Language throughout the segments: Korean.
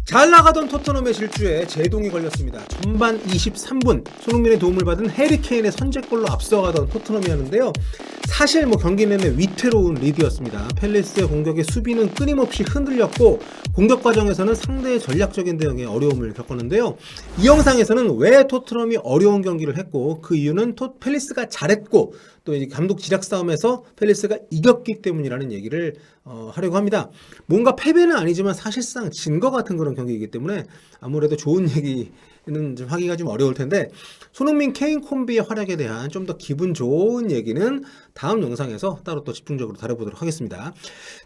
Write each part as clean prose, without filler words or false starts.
잘 나가던 토트넘의 질주에 제동이 걸렸습니다. 전반 23분 손흥민의 도움을 받은 해리 케인의 선제골로 앞서가던 토트넘이었는데요. 사실 경기 내내 위태로운 리드였습니다. 팰리스의 공격의 수비는 끊임없이 흔들렸고 공격 과정에서는 상대의 전략적인 대응에 어려움을 겪었는데요. 이 영상에서는 왜 토트넘이 어려운 경기를 했고 그 이유는 팰리스가 잘했고 또 이 감독 지략 싸움에서 팰리스가 이겼기 때문이라는 얘기를 하려고 합니다. 뭔가 패배는 아니지만 사실상 진 것 같은 그런 경기이기 때문에 아무래도 좋은 얘기는 좀 하기가 좀 어려울 텐데, 손흥민 케인 콤비의 활약에 대한 좀 더 기분 좋은 얘기는 다음 영상에서 따로 또 집중적으로 다뤄보도록 하겠습니다.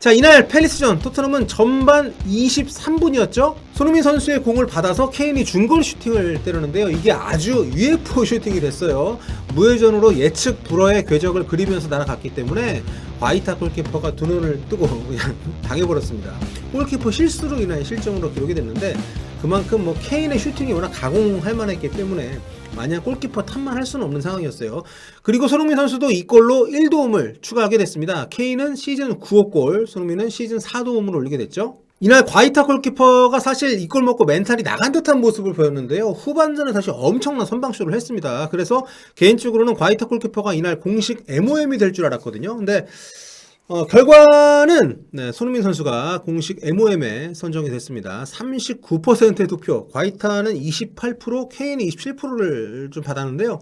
자, 이날 팰리스전 토트넘은 전반 23분이었죠. 손흥민 선수의 공을 받아서 케인이 중거리 슈팅을 때렸는데요. 이게 아주 UFO 슈팅이 됐어요. 무회전으로 예측 불허의 궤적을 그리면서 날아갔기 때문에 과이타 골키퍼가 두 눈을 뜨고 그냥 당해버렸습니다. 골키퍼 실수로 인한 실점으로 기록이 됐는데, 그만큼 케인의 슈팅이 워낙 가공할 만했기 때문에 마냥 골키퍼 탓만 할 수는 없는 상황이었어요. 그리고 손흥민 선수도 이 골로 1도움을 추가하게 됐습니다. 케인은 시즌 9호 골, 손흥민은 시즌 4도움을 올리게 됐죠. 이날 과이타 골키퍼가 사실 이 골 먹고 멘탈이 나간 듯한 모습을 보였는데요. 후반전에 다시 엄청난 선방쇼를 했습니다. 그래서 개인적으로는 과이타 골키퍼가 이날 공식 MOM이 될 줄 알았거든요. 근데 결과는 손흥민 선수가 공식 MOM에 선정이 됐습니다. 39%의 투표, 과이타는 28%, 케인이 27%를 좀 받았는데요.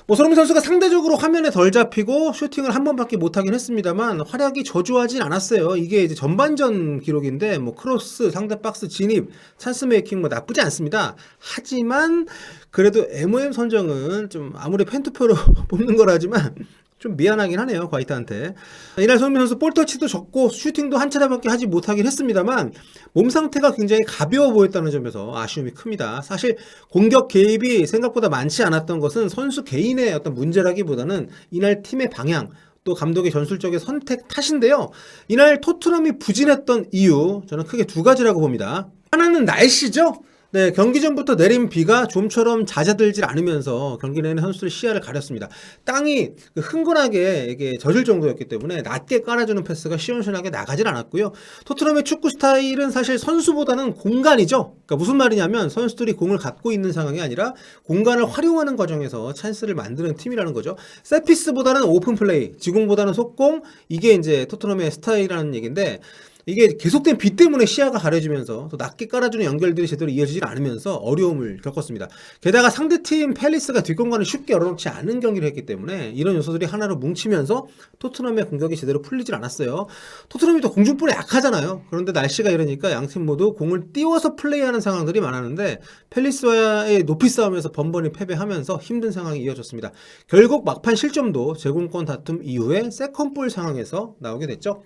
손흥민 선수가 상대적으로 화면에 덜 잡히고 슈팅을 한 번밖에 못하긴 했습니다만 활약이 저조하진 않았어요. 이게 이제 전반전 기록인데 크로스, 상대 박스 진입, 찬스 메이킹 나쁘지 않습니다. 하지만 그래도 MOM 선정은 좀 아무리 팬투표로 뽑는 거라지만 좀 미안하긴 하네요, 과이타한테. 이날 손흥민 선수 볼터치도 적고 슈팅도 한 차례밖에 하지 못하긴 했습니다만 몸 상태가 굉장히 가벼워 보였다는 점에서 아쉬움이 큽니다. 사실 공격 개입이 생각보다 많지 않았던 것은 선수 개인의 어떤 문제라기보다는 이날 팀의 방향, 또 감독의 전술적인 선택 탓인데요. 이날 토트넘이 부진했던 이유, 저는 크게 두 가지라고 봅니다. 하나는 날씨죠. 네, 경기 전부터 내린 비가 좀처럼 잦아들질 않으면서 경기 내내 선수들 시야를 가렸습니다. 땅이 흥건하게 이게 젖을 정도였기 때문에 낮게 깔아주는 패스가 시원시원하게 나가질 않았고요. 토트넘의 축구 스타일은 사실 선수보다는 공간이죠. 그러니까 무슨 말이냐면 선수들이 공을 갖고 있는 상황이 아니라 공간을 활용하는 과정에서 찬스를 만드는 팀이라는 거죠. 셋피스보다는 오픈 플레이, 지공보다는 속공, 이게 이제 토트넘의 스타일이라는 얘기인데, 이게 계속된 비 때문에 시야가 가려지면서 또 낮게 깔아주는 연결들이 제대로 이어지질 않으면서 어려움을 겪었습니다. 게다가 상대팀 팰리스가 뒷공간을 쉽게 열어놓지 않은 경기를 했기 때문에 이런 요소들이 하나로 뭉치면서 토트넘의 공격이 제대로 풀리질 않았어요. 토트넘이 또 공중볼에 약하잖아요. 그런데 날씨가 이러니까 양팀 모두 공을 띄워서 플레이하는 상황들이 많았는데 팰리스와의 높이 싸움에서 번번이 패배하면서 힘든 상황이 이어졌습니다. 결국 막판 실점도 제공권 다툼 이후에 세컨볼 상황에서 나오게 됐죠.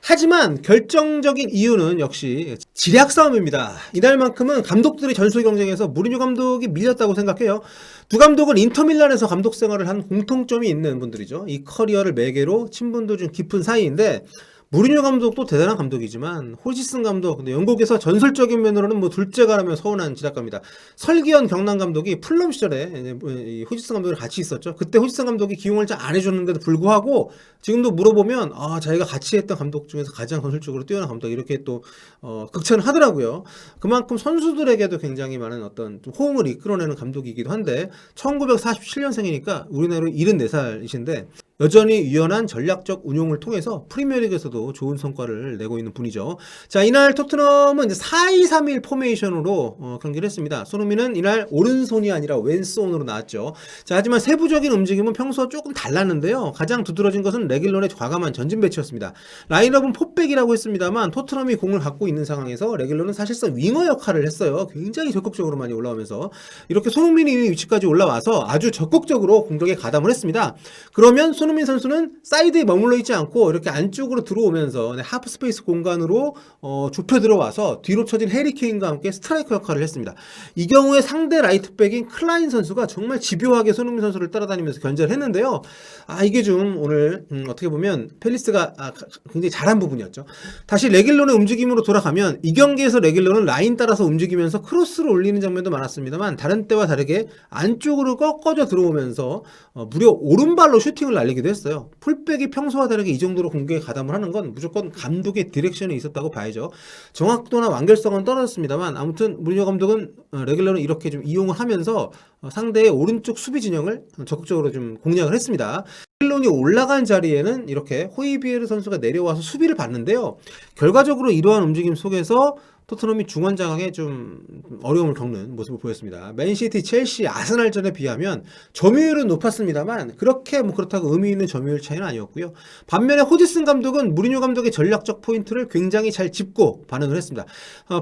하지만 결정적인 이유는 역시 지략 싸움입니다. 이날만큼은 감독들의 전술 경쟁에서 무리뉴 감독이 밀렸다고 생각해요. 두 감독은 인터밀란에서 감독 생활을 한 공통점이 있는 분들이죠. 이 커리어를 매개로 친분도 좀 깊은 사이인데, 무리뉴 감독도 대단한 감독이지만 호지슨 감독, 근데 영국에서 전설적인 면으로는 둘째가라며 서운한 지략가입니다. 설기현 경남 감독이 풀럼 시절에 호지슨 감독이랑 같이 있었죠. 그때 호지슨 감독이 기용을 잘 안 해줬는데도 불구하고 지금도 물어보면 자기가 같이 했던 감독 중에서 가장 전술적으로 뛰어난 감독, 이렇게 또 극찬을 하더라고요. 그만큼 선수들에게도 굉장히 많은 어떤 좀 호응을 이끌어내는 감독이기도 한데, 1947년생이니까 우리 나이로 74살이신데 여전히 유연한 전략적 운용을 통해서 프리미어리그에서도 좋은 성과를 내고 있는 분이죠. 자, 이날 토트넘은 이제 4-2-3-1 포메이션으로 경기를 했습니다. 손흥민은 이날 오른손이 아니라 왼손으로 나왔죠. 자, 하지만 세부적인 움직임은 평소와 조금 달랐는데요. 가장 두드러진 것은 레길런의 과감한 전진 배치였습니다. 라인업은 포백이라고 했습니다만 토트넘이 공을 갖고 있는 상황에서 레길런은 사실상 윙어 역할을 했어요. 굉장히 적극적으로 많이 올라오면서 이렇게 손흥민이 위치까지 올라와서 아주 적극적으로 공격에 가담을 했습니다. 그러면 손흥민 선수는 사이드에 머물러 있지 않고 이렇게 안쪽으로 들어오면서 하프 스페이스 공간으로 좁혀 들어와서 뒤로 쳐진 해리 케인과 함께 스트라이커 역할을 했습니다. 이 경우에 상대 라이트백인 클라인 선수가 정말 집요하게 손흥민 선수를 따라다니면서 견제를 했는데요. 이게 좀 오늘 어떻게 보면 팰리스가 굉장히 잘한 부분이었죠. 다시 레길론의 움직임으로 돌아가면 이 경기에서 레길론은 라인 따라서 움직이면서 크로스를 올리는 장면도 많았습니다만 다른 때와 다르게 안쪽으로 꺾어져 들어오면서 무려 오른발로 슈팅을 날리기 내기도 했어요. 풀백이 평소와 다르게 이 정도로 공격에 가담을 하는 건 무조건 감독의 디렉션이 있었다고 봐야죠. 정확도나 완결성은 떨어졌습니다만 아무튼 무리뉴 감독은 레귤러는 이렇게 좀 이용을 하면서 상대의 오른쪽 수비 진영을 적극적으로 좀 공략을 했습니다. 레귤론이 올라간 자리에는 이렇게 호이비에르 선수가 내려와서 수비를 받는데요. 결과적으로 이러한 움직임 속에서 토트넘이 중원장악에 좀 어려움을 겪는 모습을 보였습니다. 맨시티, 첼시, 아스날전에 비하면 점유율은 높았습니다만 그렇게 뭐 그렇다고 의미 있는 점유율 차이는 아니었고요. 반면에 호지슨 감독은 무리뉴 감독의 전략적 포인트를 굉장히 잘 짚고 반응을 했습니다.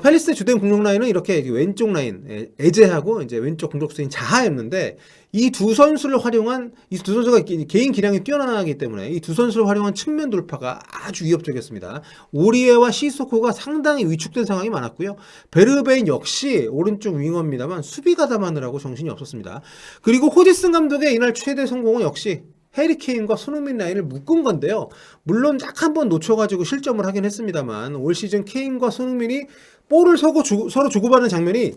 팰리스의 주된 공격 라인은 이렇게 왼쪽 라인 에제하고 이제 왼쪽 공격수인 자하였는데 이 두 선수를 활용한 이 두 선수가 개인 기량이 뛰어나기 때문에 이 두 선수를 활용한 측면 돌파가 아주 위협적이었습니다. 오리에와 시소코가 상당히 위축된 상황이 많았고요. 베르베인 역시 오른쪽 윙어입니다만 수비 가담하느라고 정신이 없었습니다. 그리고 호지슨 감독의 이날 최대 성공은 역시 해리 케인과 손흥민 라인을 묶은 건데요. 물론 딱 한 번 놓쳐가지고 실점을 하긴 했습니다만 올 시즌 케인과 손흥민이 볼을 서로 주고받는 장면이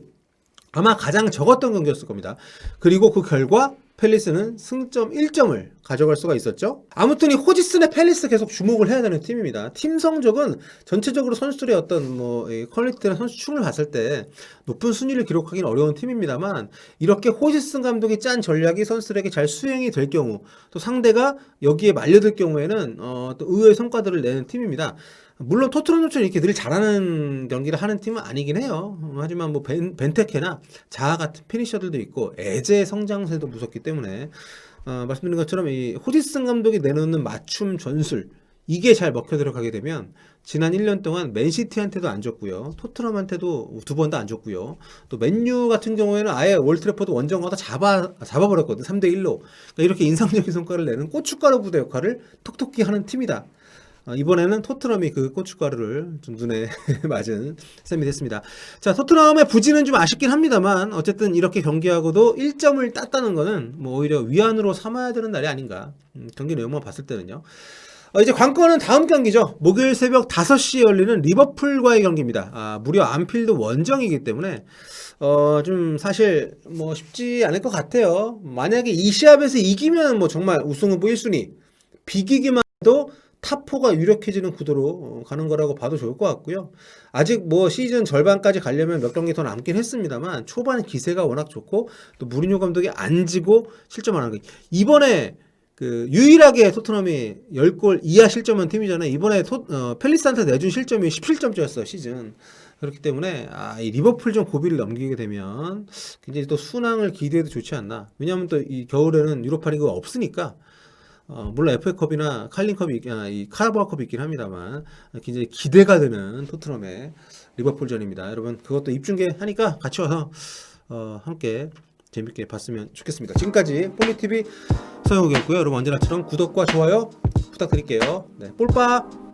아마 가장 적었던 경기였을 겁니다. 그리고 그 결과 팰리스는 승점 1점을 가져갈 수가 있었죠. 아무튼 이 호지슨의 팰리스 계속 주목을 해야 되는 팀입니다. 팀 성적은 전체적으로 선수들의 어떤 퀄리티나 선수층을 봤을 때 높은 순위를 기록하기는 어려운 팀입니다만 이렇게 호지슨 감독이 짠 전략이 선수들에게 잘 수행이 될 경우 또 상대가 여기에 말려들 경우에는 또 의외의 성과들을 내는 팀입니다. 물론 토트넘처럼 이렇게 늘 잘하는 경기를 하는 팀은 아니긴 해요. 하지만 뭐 벤테케나 자하 같은 피니셔들도 있고 에제의 성장세도 무섭기 때문에 말씀드린 것처럼 이 호지슨 감독이 내놓는 맞춤 전술 이게 잘 먹혀 들어가게 되면 지난 1년 동안 맨시티한테도 안 줬고요. 토트넘한테도 두 번 다 안 줬고요. 또 맨유 같은 경우에는 아예 올트래포드 원정 가서 잡아버렸거든. 3대1로. 그러니까 이렇게 인상적인 성과를 내는 고춧가루 부대 역할을 톡톡히 하는 팀이다. 이번에는 토트넘이 그 고춧가루를 좀 눈에 맞은 셈이 됐습니다. 자, 토트넘의 부진은 좀 아쉽긴 합니다만 어쨌든 이렇게 경기하고도 1점을 땄다는 거는 뭐 오히려 위안으로 삼아야 되는 날이 아닌가. 경기 내용만 봤을 때는요. 이제 관건은 다음 경기죠. 목요일 새벽 5시에 열리는 리버풀과의 경기입니다. 무려 안필드 원정이기 때문에 좀 사실 뭐 쉽지 않을 것 같아요. 만약에 이 시합에서 이기면 뭐 정말 우승 후보 1순위, 비기기만 해도 탑4가 유력해지는 구도로 가는 거라고 봐도 좋을 것 같고요. 아직 뭐 시즌 절반까지 가려면 몇 경기 더 남긴 했습니다만 초반 기세가 워낙 좋고 또 무리뉴 감독이 안 지고 실점 안 하는 거. 이번에 그 유일하게 토트넘이 10골 이하 실점한 팀이잖아요. 이번에 팰리스한테 내준 실점이 17점째였어요, 시즌. 그렇기 때문에 이 리버풀 좀 고비를 넘기게 되면 굉장히 또 순항을 기대해도 좋지 않나. 왜냐하면 또 이 겨울에는 유로파리그가 없으니까 물론 FA컵이나 칼링컵이 이 카라바오컵이 있긴 합니다만 굉장히 기대가 되는 토트넘의 리버풀전입니다. 여러분 그것도 입중계 하니까 같이 와서 함께 재밌게 봤으면 좋겠습니다. 지금까지 폴리TV 서영욱이었고요. 여러분 언제나처럼 구독과 좋아요 부탁드릴게요. 네, 볼빠!